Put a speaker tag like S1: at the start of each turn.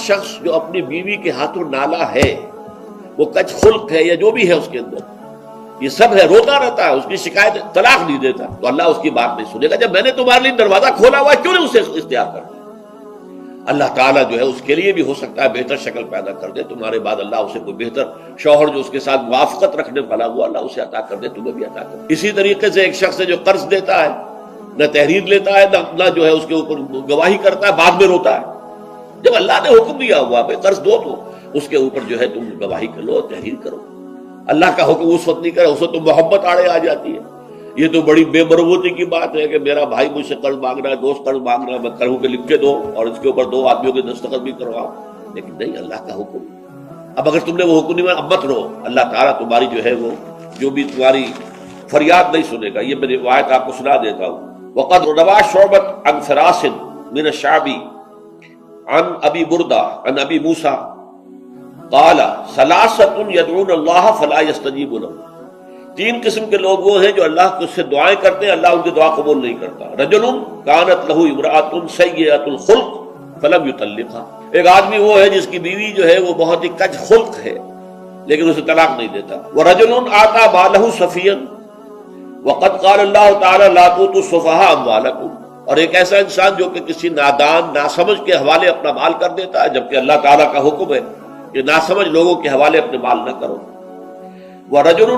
S1: شخص جو اپنی بیوی کے ہاتھوں نالا ہے، وہ کچ خلق ہے یا جو بھی ہے اس کے اندر، یہ سب ہے، روتا رہتا ہے، اس کی شکایت، طلاق نہیں دیتا، تو اللہ اس کی بات نہیں سنے گا۔ جب میں نے تمہارے لیے دروازہ کھولا ہوا ہے، کیوں نہیں اسے اختیار کرنا؟ اللہ تعالیٰ جو ہے اس کے لیے بھی ہو سکتا ہے بہتر شکل پیدا کر دے، تمہارے بعد اللہ اسے کوئی بہتر شوہر جو اس کے ساتھ موافقت رکھنے والا ہوا، اللہ اسے عطا کر دے، تمہیں بھی عطا کر دے۔ اسی طریقے سے ایک شخص ہے جو قرض دیتا ہے، نہ تحریر لیتا ہے، نہ جو ہے اس کے اوپر گواہی کرتا ہے، بعد میں روتا ہے۔ جب اللہ نے حکم دیا ہوا بھائی قرض دو تو اس کے اوپر جو ہے تم گواہی کر لو، تحریر کرو۔ اللہ کا حکم اس وقت نہیں کرے، اس وقت تو محبت آڑے آ جاتی ہے۔ یہ تو بڑی بے مربوطی کی بات ہے کہ میرا بھائی مجھ سے قرض مانگ رہا ہے، دوست قرض مانگ رہا ہے، میں کہوں کہ لکھ کے دو اور اس کے اوپر 2 آدمیوں کے دستخط بھی کرواؤ، لیکن نہیں، اللہ کا حکم۔ اب اگر تم نے وہ حکم نہیں مانا، اب مت رو، اللہ تعالیٰ تمہاری جو ہے وہ جو بھی تمہاری فریاد نہیں سنے گا۔ یہ میں روایت آپ کو سنا دیتا ہوں۔ وقد روى شعبة عن فراس من الشعبي عن ابی بردہ عن ابی موسیٰ قال ثلاثة يدعون الله فلا يستجيب لهم۔ 3 قسم کے لوگ وہ ہیں جو اللہ کو سے دعائیں کرتے ہیں، اللہ ان کی دعا قبول نہیں کرتا۔ رجل كانت له امرأة سيئة الخلق فلم يطلقها، ایک آدمی وہ ہے جس کی بیوی جو ہے وہ بہت ہی کج خلق ہے لیکن اسے طلاق نہیں دیتا۔ ورجل آتى ماله سفيا وقد قال الله تعالى لا تؤتوا السفهاء اموالكم، اور ایک ایسا انسان جو کہ کسی نادان ناسمجھ کے حوالے اپنا مال کر دیتا ہے، جبکہ اللہ تعالیٰ کا حکم ہے کہ ناسمجھ لوگوں کے حوالے اپنے مال نہ کرو۔ ورجل